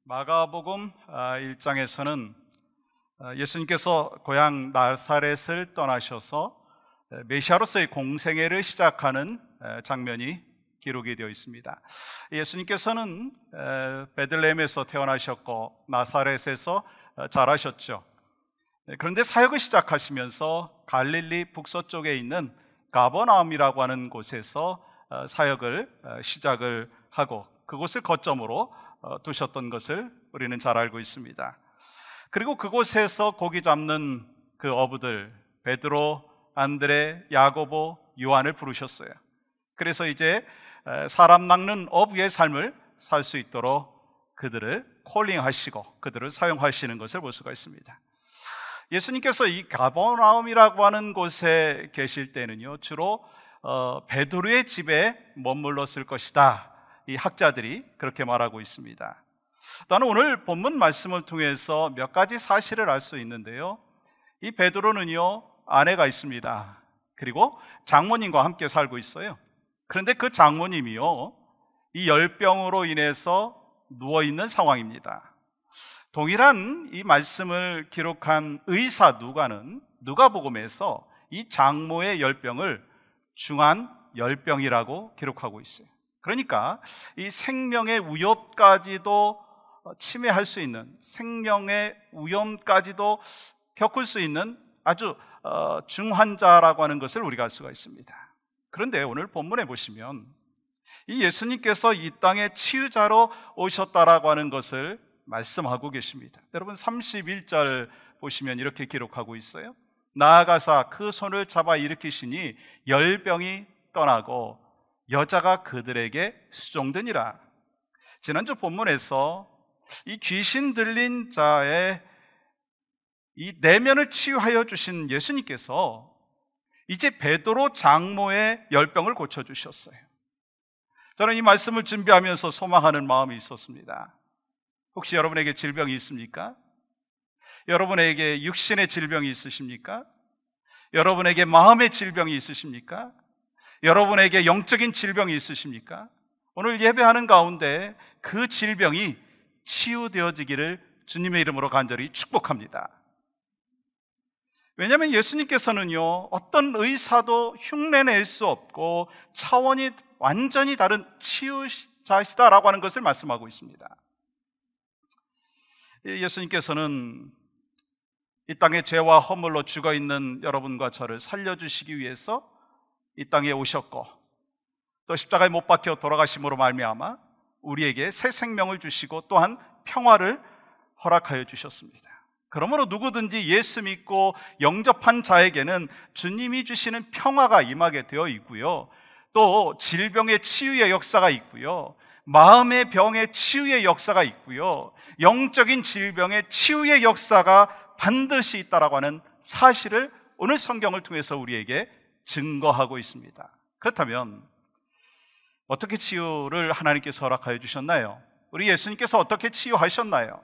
마가복음 1장에서는 예수님께서 고향 나사렛을 떠나셔서 메시아로서의 공생애를 시작하는 장면이 기록이 되어 있습니다. 예수님께서는 베들레헴에서 태어나셨고 나사렛에서 자라셨죠. 그런데 사역을 시작하시면서 갈릴리 북서쪽에 있는 가버나움이라고 하는 곳에서 사역을 시작을 하고 그곳을 거점으로 두셨던 것을 우리는 잘 알고 있습니다. 그리고 그곳에서 고기 잡는 그 어부들 베드로, 안드레, 야고보, 요한을 부르셨어요. 그래서 이제 사람 낚는 어부의 삶을 살 수 있도록 그들을 콜링하시고 그들을 사용하시는 것을 볼 수가 있습니다. 예수님께서 이 가버나움이라고 하는 곳에 계실 때는요, 주로 베드로의 집에 머물렀을 것이다. 이 학자들이 그렇게 말하고 있습니다. 나는 오늘 본문 말씀을 통해서 몇 가지 사실을 알 수 있는데요, 이 베드로는요 아내가 있습니다. 그리고 장모님과 함께 살고 있어요. 그런데 그 장모님이요 이 열병으로 인해서 누워있는 상황입니다. 동일한 이 말씀을 기록한 의사 누가는 누가복음에서 이 장모의 열병을 중한 열병이라고 기록하고 있어요. 그러니까 이 생명의 위협까지도 침해할 수 있는, 생명의 위험까지도 겪을 수 있는 아주 중환자라고 하는 것을 우리가 알 수가 있습니다. 그런데 오늘 본문에 보시면 이 예수님께서 이 땅에 치유자로 오셨다라고 하는 것을 말씀하고 계십니다. 여러분 31절 보시면 이렇게 기록하고 있어요. 나아가사 그 손을 잡아 일으키시니 열병이 떠나고 여자가 그들에게 수종되니라. 지난주 본문에서 이 귀신 들린 자의 이 내면을 치유하여 주신 예수님께서 이제 베드로 장모의 열병을 고쳐주셨어요. 저는 이 말씀을 준비하면서 소망하는 마음이 있었습니다. 혹시 여러분에게 질병이 있습니까? 여러분에게 육신의 질병이 있으십니까? 여러분에게 마음의 질병이 있으십니까? 여러분에게 영적인 질병이 있으십니까? 오늘 예배하는 가운데 그 질병이 치유되어지기를 주님의 이름으로 간절히 축복합니다. 왜냐하면 예수님께서는요 어떤 의사도 흉내낼 수 없고 차원이 완전히 다른 치유자시다라고 하는 것을 말씀하고 있습니다. 예수님께서는 이 땅에 죄와 허물로 죽어있는 여러분과 저를 살려주시기 위해서 이 땅에 오셨고 또 십자가에 못 박혀 돌아가심으로 말미암아 우리에게 새 생명을 주시고 또한 평화를 허락하여 주셨습니다. 그러므로 누구든지 예수 믿고 영접한 자에게는 주님이 주시는 평화가 임하게 되어 있고요, 또 질병의 치유의 역사가 있고요, 마음의 병의 치유의 역사가 있고요, 영적인 질병의 치유의 역사가 반드시 있다라고 하는 사실을 오늘 성경을 통해서 우리에게 증거하고 있습니다. 그렇다면 어떻게 치유를 하나님께서 허락하여 주셨나요? 우리 예수님께서 어떻게 치유하셨나요?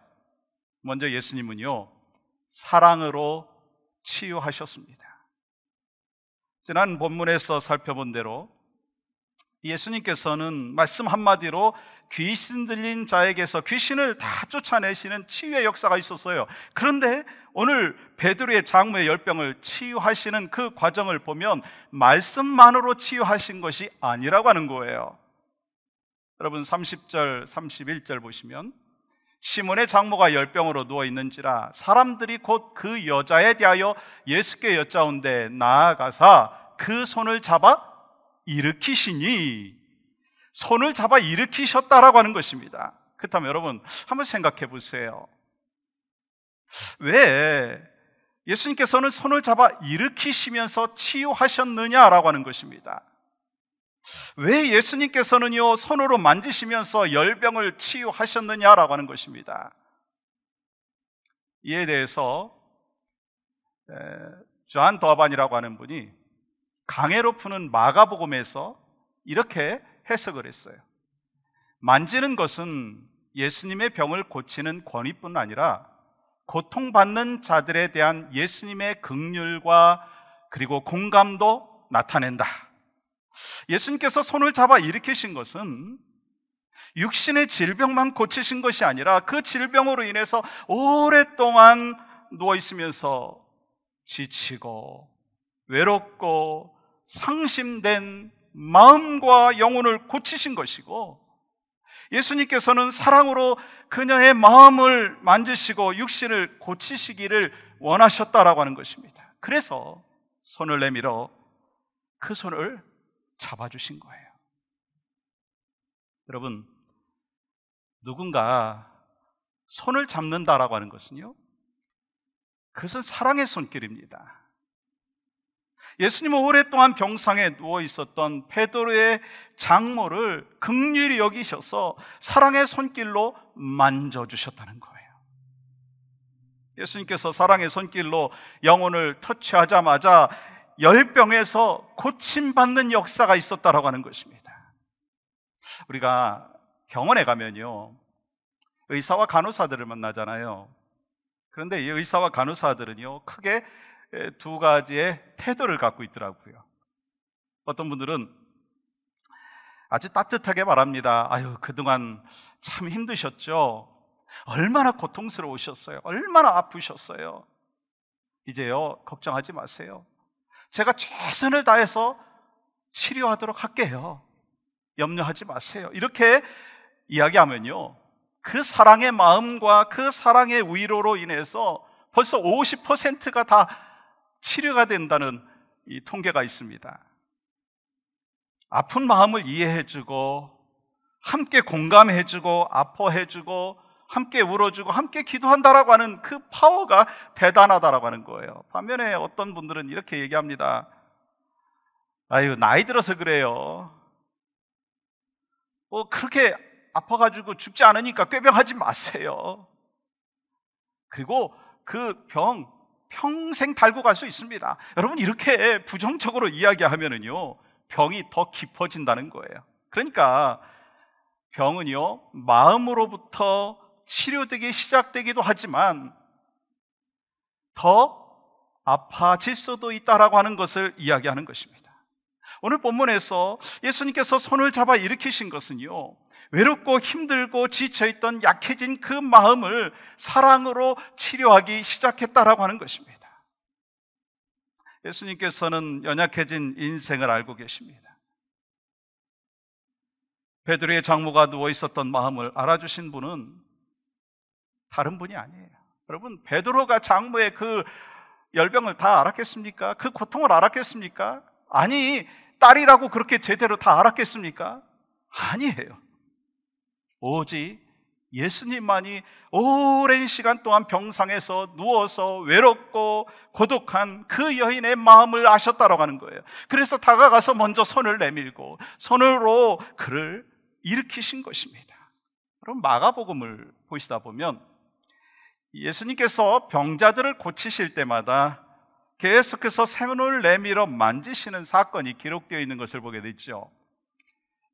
먼저 예수님은요 사랑으로 치유하셨습니다. 지난 본문에서 살펴본 대로 예수님께서는 말씀 한마디로 귀신 들린 자에게서 귀신을 다 쫓아내시는 치유의 역사가 있었어요. 그런데 오늘 베드로의 장모의 열병을 치유하시는 그 과정을 보면 말씀만으로 치유하신 것이 아니라고 하는 거예요. 여러분 30절 31절 보시면 시몬의 장모가 열병으로 누워있는지라 사람들이 곧 그 여자에 대하여 예수께 여짜온데 나아가사 그 손을 잡아 일으키시니, 손을 잡아 일으키셨다라고 하는 것입니다. 그렇다면 여러분 한번 생각해 보세요. 왜 예수님께서는 손을 잡아 일으키시면서 치유하셨느냐라고 하는 것입니다. 왜 예수님께서는요 손으로 만지시면서 열병을 치유하셨느냐라고 하는 것입니다. 이에 대해서 존 더반이라고 하는 분이 강해로 푸는 마가복음에서 이렇게 해석을 했어요. 만지는 것은 예수님의 병을 고치는 권위뿐 아니라 고통받는 자들에 대한 예수님의 긍휼과 그리고 공감도 나타낸다. 예수님께서 손을 잡아 일으키신 것은 육신의 질병만 고치신 것이 아니라 그 질병으로 인해서 오랫동안 누워있으면서 지치고 외롭고 상심된 마음과 영혼을 고치신 것이고, 예수님께서는 사랑으로 그녀의 마음을 만지시고 육신을 고치시기를 원하셨다라고 하는 것입니다. 그래서 손을 내밀어 그 손을 잡아주신 거예요. 여러분, 누군가 손을 잡는다라고 하는 것은요, 그것은 사랑의 손길입니다. 예수님은 오랫동안 병상에 누워 있었던 베드로의 장모를 긍휼히 여기셔서 사랑의 손길로 만져주셨다는 거예요. 예수님께서 사랑의 손길로 영혼을 터치하자마자 열병에서 고침받는 역사가 있었다라고 하는 것입니다. 우리가 병원에 가면요, 의사와 간호사들을 만나잖아요. 그런데 이 의사와 간호사들은요, 크게 두 가지의 태도를 갖고 있더라고요. 어떤 분들은 아주 따뜻하게 말합니다. 아유, 그동안 참 힘드셨죠? 얼마나 고통스러우셨어요? 얼마나 아프셨어요? 이제요, 걱정하지 마세요. 제가 최선을 다해서 치료하도록 할게요. 염려하지 마세요. 이렇게 이야기하면요, 그 사랑의 마음과 그 사랑의 위로로 인해서 벌써 50%가 다 치료가 된다는 이 통계가 있습니다. 아픈 마음을 이해해주고 함께 공감해주고 아파해주고 함께 울어주고 함께 기도한다라고 하는 그 파워가 대단하다라고 하는 거예요. 반면에 어떤 분들은 이렇게 얘기합니다. 아유, 나이 들어서 그래요. 그렇게 아파가지고 죽지 않으니까 꾀병하지 마세요. 그리고 그 병 평생 달고 갈 수 있습니다. 여러분, 이렇게 부정적으로 이야기하면은요, 병이 더 깊어진다는 거예요. 그러니까 병은요, 마음으로부터 치료되기 시작되기도 하지만 더 아파질 수도 있다라고 하는 것을 이야기하는 것입니다. 오늘 본문에서 예수님께서 손을 잡아 일으키신 것은요, 외롭고 힘들고 지쳐있던 약해진 그 마음을 사랑으로 치료하기 시작했다라고 하는 것입니다. 예수님께서는 연약해진 인생을 알고 계십니다. 베드로의 장모가 누워 있었던 마음을 알아주신 분은 다른 분이 아니에요. 여러분, 베드로가 장모의 그 열병을 다 알았겠습니까? 그 고통을 알았겠습니까? 아니, 딸이라고 그렇게 제대로 다 알았겠습니까? 아니에요. 오직 예수님만이 오랜 시간 동안 병상에서 누워서 외롭고 고독한 그 여인의 마음을 아셨다라고 하는 거예요. 그래서 다가가서 먼저 손을 내밀고 손으로 그를 일으키신 것입니다. 여러분, 마가복음을 보시다 보면 예수님께서 병자들을 고치실 때마다 계속해서 손을 내밀어 만지시는 사건이 기록되어 있는 것을 보게 되죠.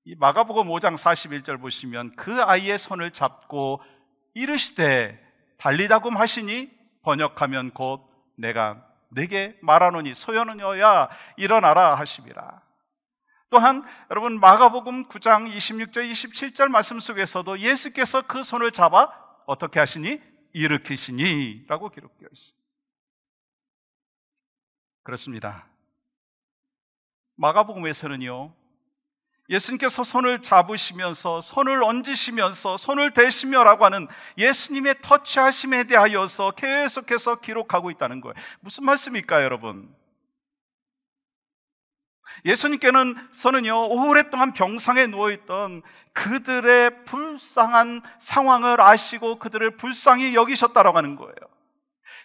이 마가복음 5장 41절 보시면 그 아이의 손을 잡고 이르시되 달리다굼 하시니 번역하면 곧 내가 네게 말하노니 소년이야 일어나라 하심이라. 또한 여러분, 마가복음 9장 26절 27절 말씀 속에서도 예수께서 그 손을 잡아 어떻게 하시니? 일으키시니 라고 기록되어 있습니다. 그렇습니다. 마가복음에서는요, 예수님께서 손을 잡으시면서 손을 얹으시면서 손을 대시며라고 하는 예수님의 터치하심에 대하여서 계속해서 기록하고 있다는 거예요. 무슨 말씀일까요, 여러분? 예수님께서는요, 오랫동안 병상에 누워있던 그들의 불쌍한 상황을 아시고 그들을 불쌍히 여기셨다라고 하는 거예요.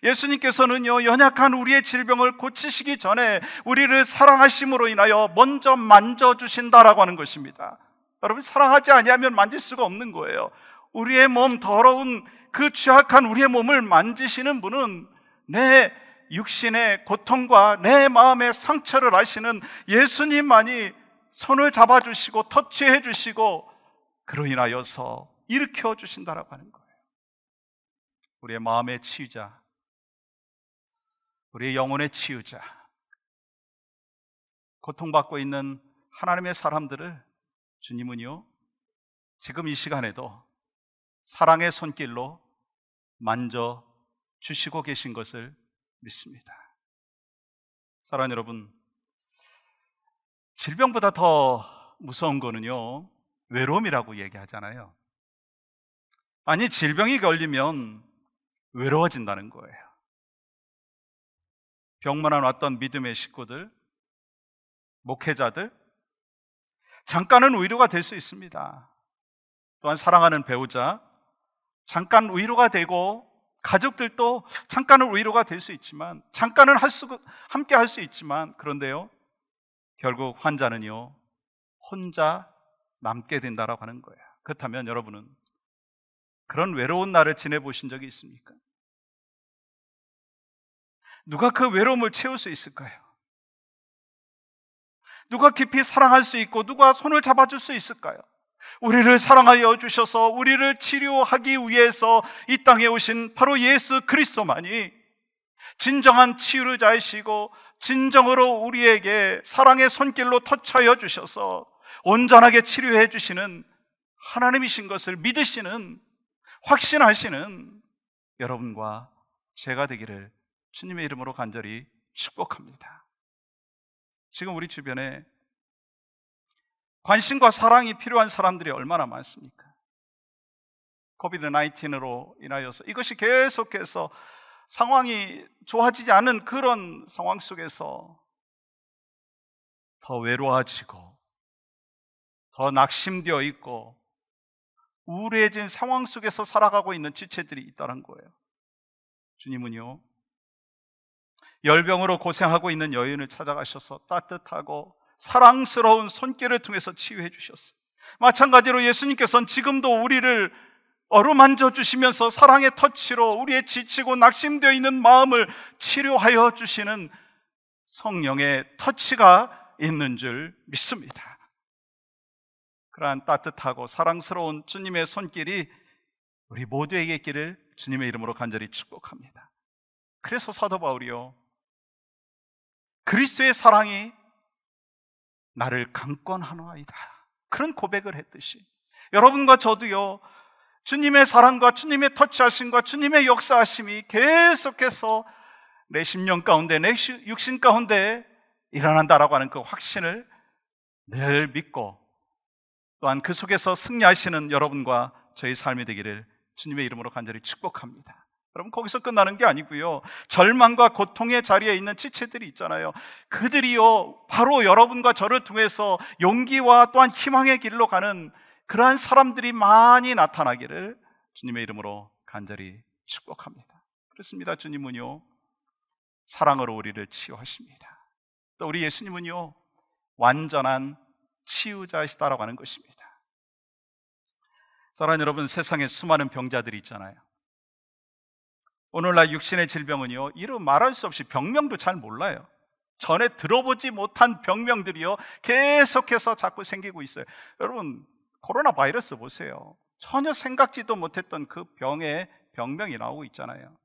예수님께서는요, 연약한 우리의 질병을 고치시기 전에 우리를 사랑하심으로 인하여 먼저 만져주신다라고 하는 것입니다. 여러분, 사랑하지 아니하면 만질 수가 없는 거예요. 우리의 몸, 더러운 그 취약한 우리의 몸을 만지시는 분은 내 육신의 고통과 내 마음의 상처를 아시는 예수님만이 손을 잡아주시고 터치해 주시고 그로 인하여서 일으켜 주신다라고 하는 거예요. 우리의 마음의 치유자, 우리의 영혼의 치유자, 고통받고 있는 하나님의 사람들을 주님은요, 지금 이 시간에도 사랑의 손길로 만져 주시고 계신 것을 믿습니다. 사랑하는 여러분, 질병보다 더 무서운 거는요, 외로움이라고 얘기하잖아요. 아니, 질병이 걸리면 외로워진다는 거예요. 병문안 왔던 믿음의 식구들, 목회자들, 잠깐은 위로가 될 수 있습니다. 또한 사랑하는 배우자, 잠깐 위로가 되고, 가족들도 잠깐은 위로가 될 수 있지만, 잠깐은 함께 할 수 있지만, 그런데요, 결국 환자는요, 혼자 남게 된다라고 하는 거예요. 그렇다면 여러분은 그런 외로운 날을 지내보신 적이 있습니까? 누가 그 외로움을 채울 수 있을까요? 누가 깊이 사랑할 수 있고 누가 손을 잡아줄 수 있을까요? 우리를 사랑하여 주셔서 우리를 치료하기 위해서 이 땅에 오신 바로 예수 그리스도만이 진정한 치유자이시고 진정으로 우리에게 사랑의 손길로 터치하여 주셔서 온전하게 치료해 주시는 하나님이신 것을 믿으시는, 확신하시는 여러분과 제가 되기를 주님의 이름으로 간절히 축복합니다. 지금 우리 주변에 관심과 사랑이 필요한 사람들이 얼마나 많습니까? 코비드-19으로 인하여서 이것이 계속해서 상황이 좋아지지 않은 그런 상황 속에서 더 외로워지고 더 낙심되어 있고 우울해진 상황 속에서 살아가고 있는 지체들이 있다는 거예요. 주님은요, 열병으로 고생하고 있는 여인을 찾아가셔서 따뜻하고 사랑스러운 손길을 통해서 치유해 주셨어요. 마찬가지로 예수님께서는 지금도 우리를 어루만져 주시면서 사랑의 터치로 우리의 지치고 낙심되어 있는 마음을 치료하여 주시는 성령의 터치가 있는 줄 믿습니다. 그러한 따뜻하고 사랑스러운 주님의 손길이 우리 모두에게 있기를 주님의 이름으로 간절히 축복합니다. 그래서 사도 바울이요, 그리스도의 사랑이 나를 강권하노이다, 그런 고백을 했듯이 여러분과 저도요, 주님의 사랑과 주님의 터치하심과 주님의 역사하심이 계속해서 내 심령 가운데, 내 육신 가운데 일어난다라고 하는 그 확신을 늘 믿고 또한 그 속에서 승리하시는 여러분과 저희 삶이 되기를 주님의 이름으로 간절히 축복합니다. 여러분, 거기서 끝나는 게 아니고요, 절망과 고통의 자리에 있는 지체들이 있잖아요. 그들이요, 바로 여러분과 저를 통해서 용기와 또한 희망의 길로 가는 그러한 사람들이 많이 나타나기를 주님의 이름으로 간절히 축복합니다. 그렇습니다. 주님은요, 사랑으로 우리를 치유하십니다. 또 우리 예수님은요, 완전한 치유자이시다라고 하는 것입니다. 사랑하는 여러분, 세상에 수많은 병자들이 있잖아요. 오늘날 육신의 질병은요, 이루 말할 수 없이 병명도 잘 몰라요. 전에 들어보지 못한 병명들이요, 계속해서 자꾸 생기고 있어요. 여러분, 코로나 바이러스 보세요. 전혀 생각지도 못했던 그 병의 병명이 나오고 있잖아요.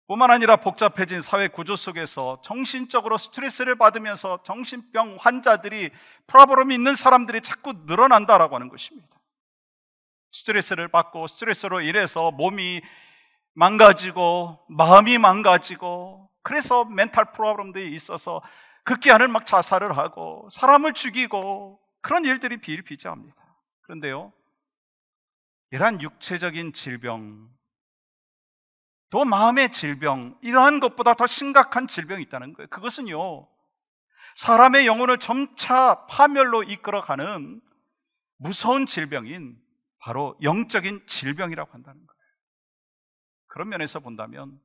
뿐만 아니라 복잡해진 사회 구조 속에서 정신적으로 스트레스를 받으면서 정신병 환자들이, 프라브롬이 있는 사람들이 자꾸 늘어난다라고 하는 것입니다. 스트레스를 받고 스트레스로 인해서 몸이 망가지고 마음이 망가지고, 그래서 멘탈 프로블럼들이 있어서 극기하는 막 자살을 하고 사람을 죽이고 그런 일들이 비일비재합니다. 그런데요, 이러한 육체적인 질병, 또 마음의 질병, 이러한 것보다 더 심각한 질병이 있다는 거예요. 그것은요, 사람의 영혼을 점차 파멸로 이끌어가는 무서운 질병인 바로 영적인 질병이라고 한다는 거예요. 그런 면에서 본다면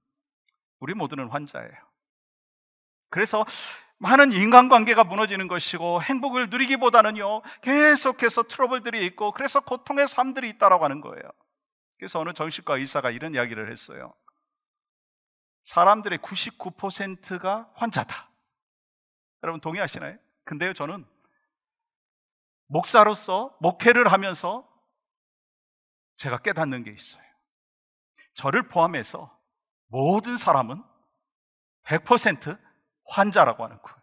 우리 모두는 환자예요. 그래서 많은 인간관계가 무너지는 것이고 행복을 누리기보다는요, 계속해서 트러블들이 있고, 그래서 고통의 삶들이 있다라고 하는 거예요. 그래서 어느 정신과 의사가 이런 이야기를 했어요. 사람들의 99%가 환자다. 여러분 동의하시나요? 근데요, 저는 목사로서 목회를 하면서 제가 깨닫는 게 있어요. 저를 포함해서 모든 사람은 100% 환자라고 하는 거예요.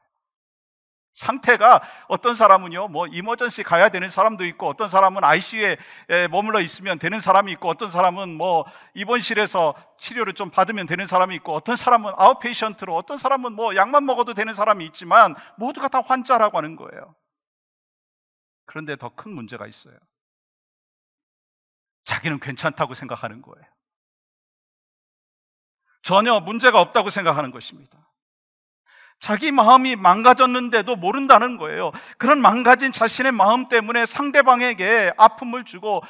상태가 어떤 사람은요, 뭐 이머전시 가야 되는 사람도 있고, 어떤 사람은 ICU에 머물러 있으면 되는 사람이 있고, 어떤 사람은 뭐 입원실에서 치료를 좀 받으면 되는 사람이 있고, 어떤 사람은 아웃페이션트로, 어떤 사람은 뭐 약만 먹어도 되는 사람이 있지만 모두가 다 환자라고 하는 거예요. 그런데 더 큰 문제가 있어요. 자기는 괜찮다고 생각하는 거예요. 전혀 문제가 없다고 생각하는 것입니다. 자기 마음이 망가졌는데도 모른다는 거예요. 그런 망가진 자신의 마음 때문에 상대방에게 아픔을 주고,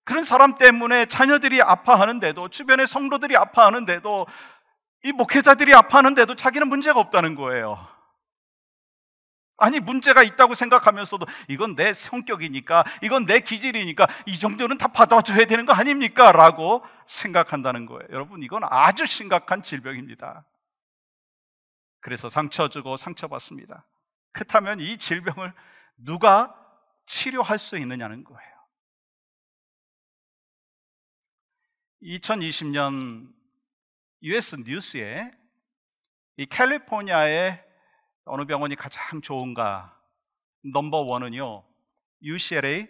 그런 사람 때문에 자녀들이 아파하는데도, 주변의 성도들이 아파하는데도, 이 목회자들이 아파하는데도 자기는 문제가 없다는 거예요. 아니, 문제가 있다고 생각하면서도 이건 내 성격이니까, 이건 내 기질이니까 이 정도는 다 받아줘야 되는 거 아닙니까? 라고 생각한다는 거예요. 여러분, 이건 아주 심각한 질병입니다. 그래서 상처 주고 상처받습니다. 그렇다면 이 질병을 누가 치료할 수 있느냐는 거예요. 2020년 US 뉴스에 이 캘리포니아의 어느 병원이 가장 좋은가, 넘버 1은요 UCLA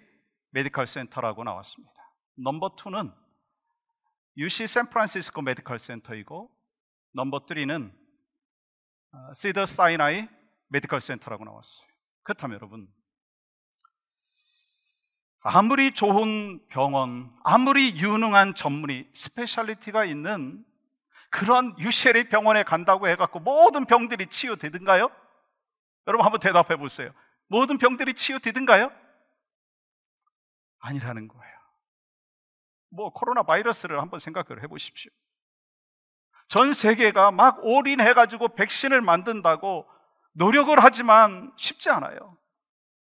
메디컬 센터라고 나왔습니다. 넘버 2는 UC 샌프란시스코 메디컬 센터이고, 넘버 3는 시더 사이나이 메디컬 센터라고 나왔어요. 그렇다면 여러분, 아무리 좋은 병원, 아무리 유능한 전문의, 스페셜리티가 있는 그런 UCLA 병원에 간다고 해갖고 모든 병들이 치유되든가요? 여러분 한번 대답해 보세요. 모든 병들이 치유되든가요? 아니라는 거예요. 뭐 코로나 바이러스를 한번 생각을 해보십시오. 전 세계가 막 올인해가지고 백신을 만든다고 노력을 하지만 쉽지 않아요.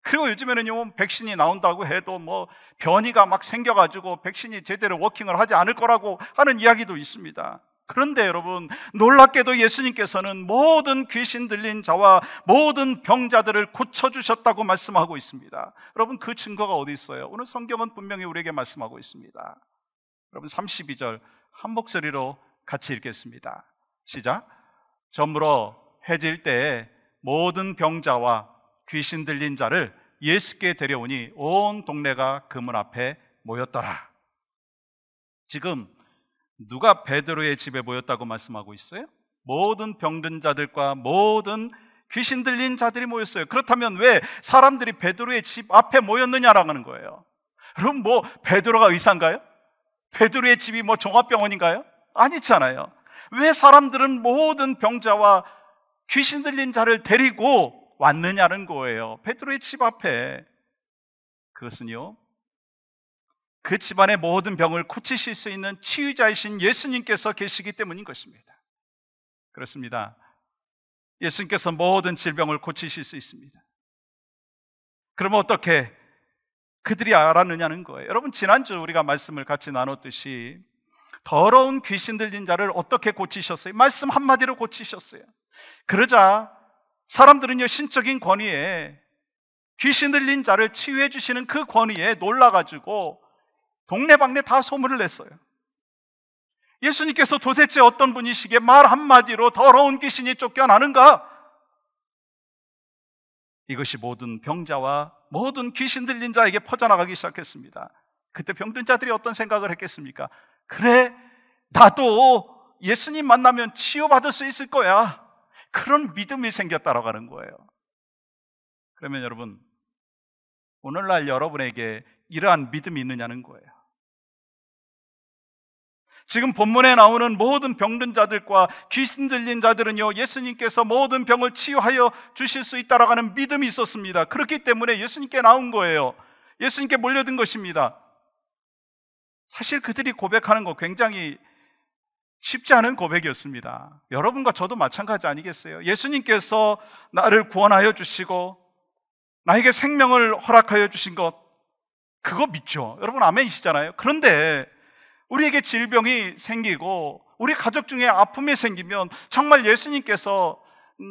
그리고 요즘에는요, 백신이 나온다고 해도 뭐 변이가 막 생겨가지고 백신이 제대로 워킹을 하지 않을 거라고 하는 이야기도 있습니다. 그런데 여러분, 놀랍게도 예수님께서는 모든 귀신 들린 자와 모든 병자들을 고쳐주셨다고 말씀하고 있습니다. 여러분, 그 증거가 어디 있어요? 오늘 성경은 분명히 우리에게 말씀하고 있습니다. 여러분, 32절 한 목소리로 같이 읽겠습니다. 시작. 저물어 해질 때에 모든 병자와 귀신 들린 자를 예수께 데려오니 온 동네가 그 문 앞에 모였더라. 지금 누가 베드로의 집에 모였다고 말씀하고 있어요? 모든 병든 자들과 모든 귀신 들린 자들이 모였어요. 그렇다면 왜 사람들이 베드로의 집 앞에 모였느냐라는 거예요. 그럼 뭐 베드로가 의사인가요? 베드로의 집이 뭐 종합병원인가요? 아니잖아요. 왜 사람들은 모든 병자와 귀신 들린 자를 데리고 왔느냐는 거예요. 베드로의 집 앞에. 그것은요, 그 집안의 모든 병을 고치실 수 있는 치유자이신 예수님께서 계시기 때문인 것입니다. 그렇습니다. 예수님께서 모든 질병을 고치실 수 있습니다. 그러면 어떻게 그들이 알았느냐는 거예요. 여러분, 지난주 우리가 말씀을 같이 나눴듯이 더러운 귀신 들린 자를 어떻게 고치셨어요? 말씀 한마디로 고치셨어요. 그러자 사람들은요, 신적인 권위에, 귀신 들린 자를 치유해 주시는 그 권위에 놀라가지고 동네방네 다 소문을 냈어요. 예수님께서 도대체 어떤 분이시기에 말 한마디로 더러운 귀신이 쫓겨나는가? 이것이 모든 병자와 모든 귀신 들린 자에게 퍼져나가기 시작했습니다. 그때 병든 자들이 어떤 생각을 했겠습니까? 그래, 나도 예수님 만나면 치유받을 수 있을 거야. 그런 믿음이 생겼다라고 하는 거예요. 그러면 여러분, 오늘날 여러분에게 이러한 믿음이 있느냐는 거예요. 지금 본문에 나오는 모든 병든 자들과 귀신 들린 자들은요, 예수님께서 모든 병을 치유하여 주실 수 있다라고 하는 믿음이 있었습니다. 그렇기 때문에 예수님께 나온 거예요. 예수님께 몰려든 것입니다. 사실 그들이 고백하는 거 굉장히 쉽지 않은 고백이었습니다. 여러분과 저도 마찬가지 아니겠어요? 예수님께서 나를 구원하여 주시고 나에게 생명을 허락하여 주신 것, 그거 믿죠. 여러분 아멘이시잖아요. 그런데 우리에게 질병이 생기고 우리 가족 중에 아픔이 생기면 정말 예수님께서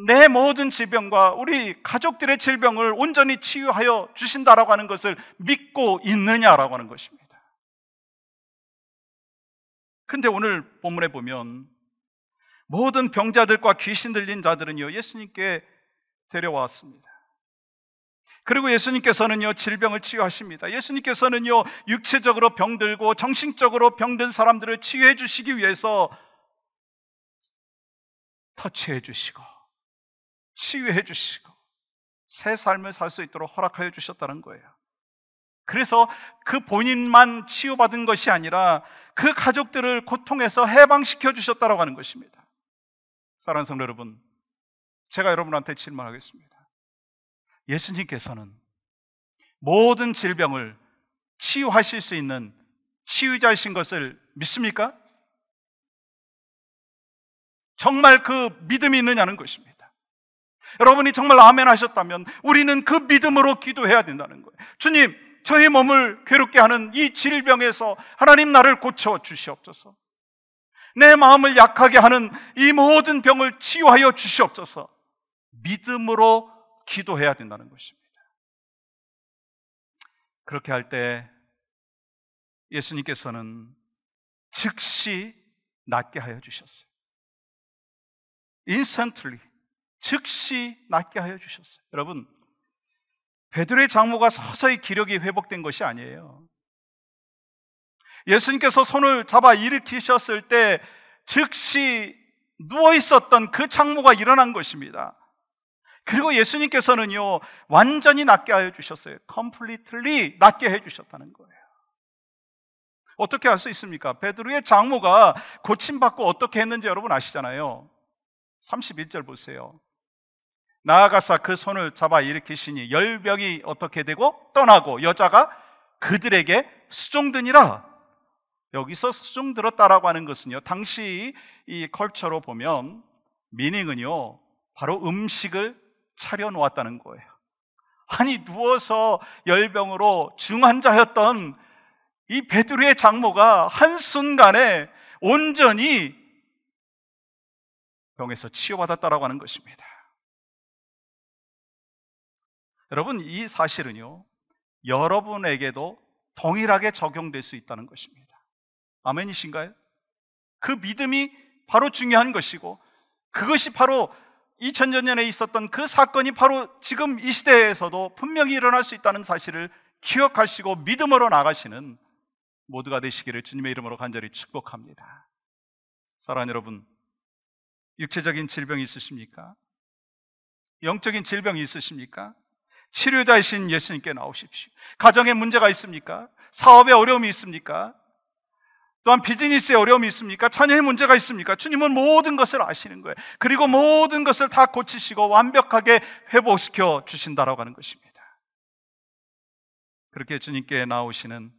내 모든 질병과 우리 가족들의 질병을 온전히 치유하여 주신다라고 하는 것을 믿고 있느냐라고 하는 것입니다. 근데 오늘 본문에 보면 모든 병자들과 귀신 들린 자들은요, 예수님께 데려왔습니다. 그리고 예수님께서는요, 질병을 치유하십니다. 예수님께서는요, 육체적으로 병들고 정신적으로 병든 사람들을 치유해 주시기 위해서 터치해 주시고 치유해 주시고 새 삶을 살 수 있도록 허락하여 주셨다는 거예요. 그래서 그 본인만 치유받은 것이 아니라 그 가족들을 고통에서 해방시켜 주셨다고 하는 것입니다. 사랑하는 성도 여러분, 제가 여러분한테 질문하겠습니다. 예수님께서는 모든 질병을 치유하실 수 있는 치유자이신 것을 믿습니까? 정말 그 믿음이 있느냐는 것입니다. 여러분이 정말 아멘 하셨다면 우리는 그 믿음으로 기도해야 된다는 거예요. 주님, 저의 몸을 괴롭게 하는 이 질병에서 하나님 나를 고쳐 주시옵소서. 내 마음을 약하게 하는 이 모든 병을 치유하여 주시옵소서. 믿음으로 기도해야 된다는 것입니다. 그렇게 할 때 예수님께서는 즉시 낫게 하여 주셨어요. Instantly, 즉시 낫게 하여 주셨어요. 여러분, 베드로의 장모가 서서히 기력이 회복된 것이 아니에요. 예수님께서 손을 잡아 일으키셨을 때 즉시 누워 있었던 그 장모가 일어난 것입니다. 그리고 예수님께서는요, 완전히 낫게 하여 주셨어요. completely 낫게 해 주셨다는 거예요. 어떻게 할 수 있습니까? 베드로의 장모가 고침받고 어떻게 했는지 여러분 아시잖아요. 31절 보세요. 나아가사 그 손을 잡아 일으키시니 열병이 어떻게 되고 떠나고 여자가 그들에게 수종드니라. 여기서 수종들었다라고 하는 것은요, 당시 이 컬처로 보면 미닝은요, 바로 음식을 차려 놓았다는 거예요. 아니, 누워서 열병으로 중환자였던 이 베드로의 장모가 한순간에 온전히 병에서 치유받았다라고 하는 것입니다. 여러분, 이 사실은요, 여러분에게도 동일하게 적용될 수 있다는 것입니다. 아멘이신가요? 그 믿음이 바로 중요한 것이고, 그것이 바로 2000년 전에 있었던 그 사건이 바로 지금 이 시대에서도 분명히 일어날 수 있다는 사실을 기억하시고 믿음으로 나가시는 모두가 되시기를 주님의 이름으로 간절히 축복합니다. 사랑하는 여러분, 육체적인 질병이 있으십니까? 영적인 질병이 있으십니까? 치료자이신 예수님께 나오십시오. 가정에 문제가 있습니까? 사업에 어려움이 있습니까? 또한 비즈니스에 어려움이 있습니까? 자녀의 문제가 있습니까? 주님은 모든 것을 아시는 거예요. 그리고 모든 것을 다 고치시고 완벽하게 회복시켜 주신다라고 하는 것입니다. 그렇게 주님께 나오시는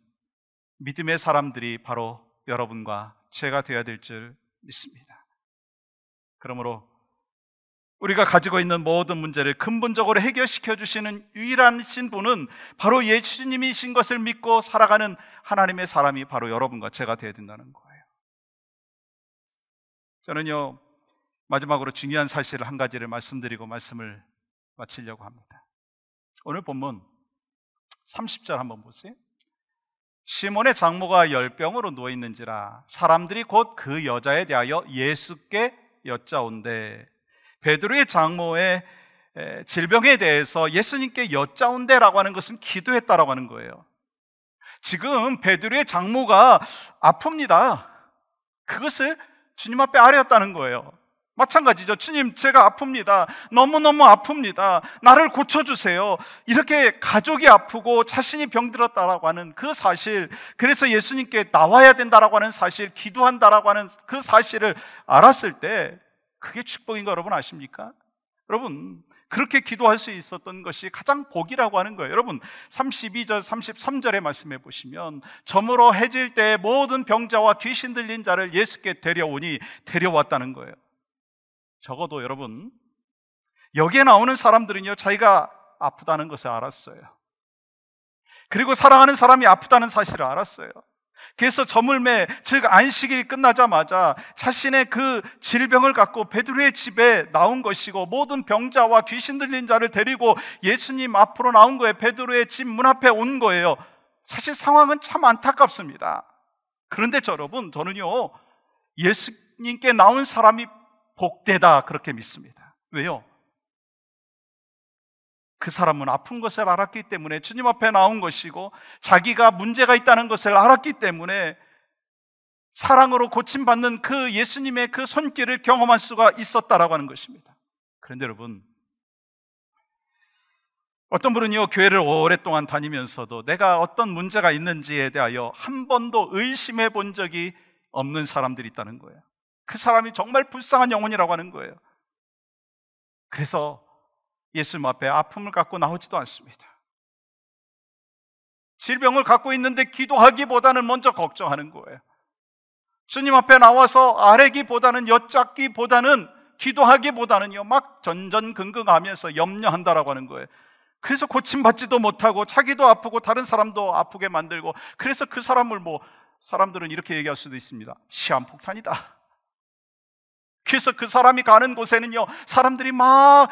믿음의 사람들이 바로 여러분과 제가 되어야 될 줄 믿습니다. 그러므로 우리가 가지고 있는 모든 문제를 근본적으로 해결시켜 주시는 유일하신 분은 바로 예수님이신 것을 믿고 살아가는 하나님의 사람이 바로 여러분과 제가 되어야 된다는 거예요. 저는요, 마지막으로 중요한 사실을 한 가지를 말씀드리고 말씀을 마치려고 합니다. 오늘 본문 30절 한번 보세요. 시몬의 장모가 열병으로 누워있는지라 사람들이 곧 그 여자에 대하여 예수께 여짜온대. 베드로의 장모의 질병에 대해서 예수님께 여짜온대라고 하는 것은 기도했다라고 하는 거예요. 지금 베드로의 장모가 아픕니다. 그것을 주님 앞에 아뢰었다는 거예요. 마찬가지죠. 주님, 제가 아픕니다. 너무너무 아픕니다. 나를 고쳐주세요. 이렇게 가족이 아프고 자신이 병들었다라고 하는 그 사실, 그래서 예수님께 나와야 된다라고 하는 사실, 기도한다라고 하는 그 사실을 알았을 때 그게 축복인 거 여러분 아십니까? 여러분, 그렇게 기도할 수 있었던 것이 가장 복이라고 하는 거예요. 여러분, 32절, 33절에 말씀해 보시면 저물어 해질 때 모든 병자와 귀신 들린 자를 예수께 데려오니 데려왔다는 거예요. 적어도 여러분, 여기에 나오는 사람들은요, 자기가 아프다는 것을 알았어요. 그리고 사랑하는 사람이 아프다는 사실을 알았어요. 그래서 저물매, 즉 안식일이 끝나자마자 자신의 그 질병을 갖고 베드로의 집에 나온 것이고, 모든 병자와 귀신 들린 자를 데리고 예수님 앞으로 나온 거예요. 베드로의 집 문 앞에 온 거예요. 사실 상황은 참 안타깝습니다. 그런데 여러분, 저는요, 예수님께 나온 사람이 복되다 그렇게 믿습니다. 왜요? 그 사람은 아픈 것을 알았기 때문에 주님 앞에 나온 것이고, 자기가 문제가 있다는 것을 알았기 때문에 사랑으로 고침받는 그 예수님의 그 손길을 경험할 수가 있었다라고 하는 것입니다. 그런데 여러분, 어떤 분은요, 교회를 오랫동안 다니면서도 내가 어떤 문제가 있는지에 대하여 한 번도 의심해 본 적이 없는 사람들이 있다는 거예요. 그 사람이 정말 불쌍한 영혼이라고 하는 거예요. 그래서 예수님 앞에 아픔을 갖고 나오지도 않습니다. 질병을 갖고 있는데 기도하기보다는 먼저 걱정하는 거예요. 주님 앞에 나와서 아뢰기보다는, 엿잡기보다는, 기도하기보다는요, 막 전전긍긍하면서 염려한다라고 하는 거예요. 그래서 고침받지도 못하고 자기도 아프고 다른 사람도 아프게 만들고, 그래서 그 사람을 사람들은 이렇게 얘기할 수도 있습니다. 시한폭탄이다. 그래서 그 사람이 가는 곳에는요, 사람들이 막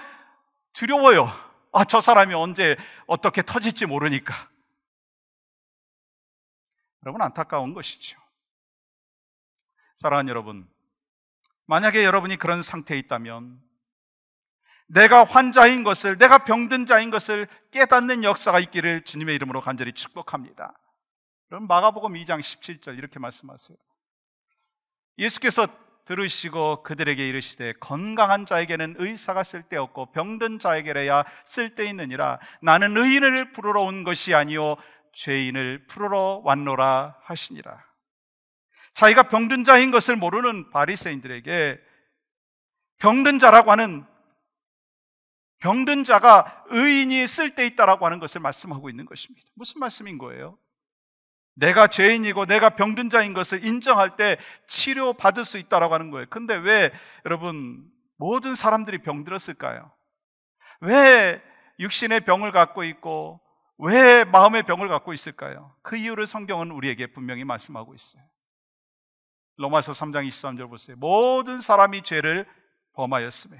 두려워요. 저 사람이 언제 어떻게 터질지 모르니까. 여러분, 안타까운 것이죠. 사랑하는 여러분, 만약에 여러분이 그런 상태에 있다면 내가 환자인 것을, 내가 병든 자인 것을 깨닫는 역사가 있기를 주님의 이름으로 간절히 축복합니다. 그럼 마가복음 2장 17절 이렇게 말씀하세요. 예수께서 들으시고 그들에게 이르시되 건강한 자에게는 의사가 쓸데없고 병든 자에게라야 쓸데있느니라. 나는 의인을 부르러 온 것이 아니요 죄인을 부르러 왔노라 하시니라. 자기가 병든 자인 것을 모르는 바리새인들에게 병든 자라고 하는, 병든 자가 의인이 쓸데있다라고 하는 것을 말씀하고 있는 것입니다. 무슨 말씀인 거예요? 내가 죄인이고 내가 병든 자인 것을 인정할 때 치료받을 수 있다라고 하는 거예요. 근데 왜 여러분 모든 사람들이 병들었을까요? 왜 육신의 병을 갖고 있고 왜 마음의 병을 갖고 있을까요? 그 이유를 성경은 우리에게 분명히 말씀하고 있어요. 로마서 3장 23절 보세요. 모든 사람이 죄를 범하였으며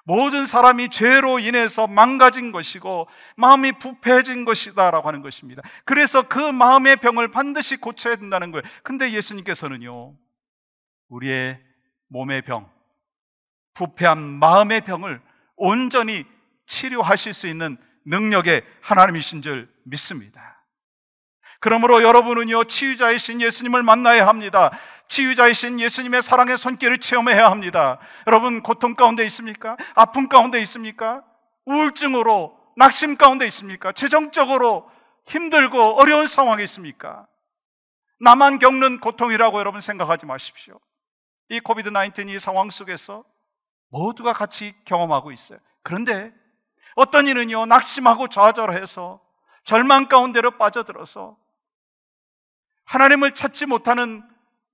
모든 사람이 죄로 인해서 망가진 것이고 마음이 부패해진 것이다 라고 하는 것입니다. 그래서 그 마음의 병을 반드시 고쳐야 된다는 거예요. 근데 예수님께서는요, 우리의 몸의 병, 부패한 마음의 병을 온전히 치료하실 수 있는 능력의 하나님이신 줄 믿습니다. 그러므로 여러분은요, 치유자이신 예수님을 만나야 합니다. 치유자이신 예수님의 사랑의 손길을 체험해야 합니다. 여러분, 고통 가운데 있습니까? 아픔 가운데 있습니까? 우울증으로, 낙심 가운데 있습니까? 재정적으로 힘들고 어려운 상황에 있습니까? 나만 겪는 고통이라고 여러분 생각하지 마십시오. 이 코비드-19 이 상황 속에서 모두가 같이 경험하고 있어요. 그런데 어떤 이는요, 낙심하고 좌절해서 절망 가운데로 빠져들어서 하나님을 찾지 못하는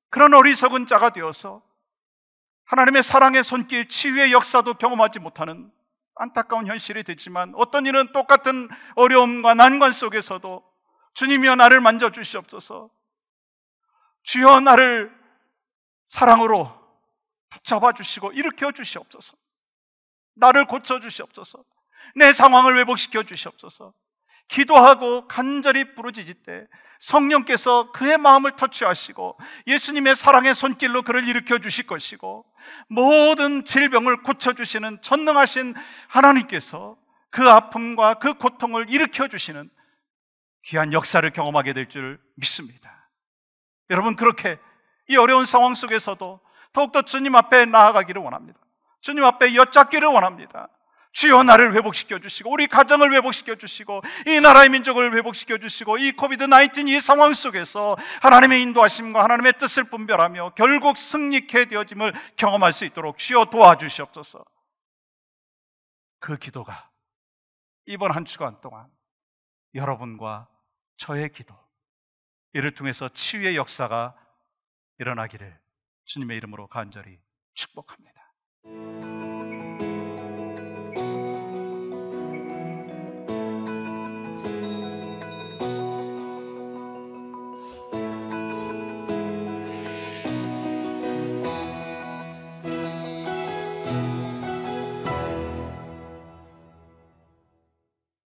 그런 어리석은 자가 되어서 하나님의 사랑의 손길, 치유의 역사도 경험하지 못하는 안타까운 현실이 됐지만, 어떤 이는 똑같은 어려움과 난관 속에서도 주님이여 나를 만져주시옵소서, 주여 나를 사랑으로 붙잡아 주시고 일으켜 주시옵소서, 나를 고쳐 주시옵소서, 내 상황을 회복시켜 주시옵소서, 기도하고 간절히 부르짖을 때 성령께서 그의 마음을 터치하시고 예수님의 사랑의 손길로 그를 일으켜 주실 것이고, 모든 질병을 고쳐주시는 전능하신 하나님께서 그 아픔과 그 고통을 일으켜 주시는 귀한 역사를 경험하게 될 줄 믿습니다. 여러분, 그렇게 이 어려운 상황 속에서도 더욱더 주님 앞에 나아가기를 원합니다. 주님 앞에 엿잡기를 원합니다. 주여 나를 회복시켜 주시고 우리 가정을 회복시켜 주시고 이 나라의 민족을 회복시켜 주시고 이 코비드-19 이 상황 속에서 하나님의 인도하심과 하나님의 뜻을 분별하며 결국 승리케 되어짐을 경험할 수 있도록 주여 도와주시옵소서. 그 기도가 이번 한 주간 동안 여러분과 저의 기도, 이를 통해서 치유의 역사가 일어나기를 주님의 이름으로 간절히 축복합니다.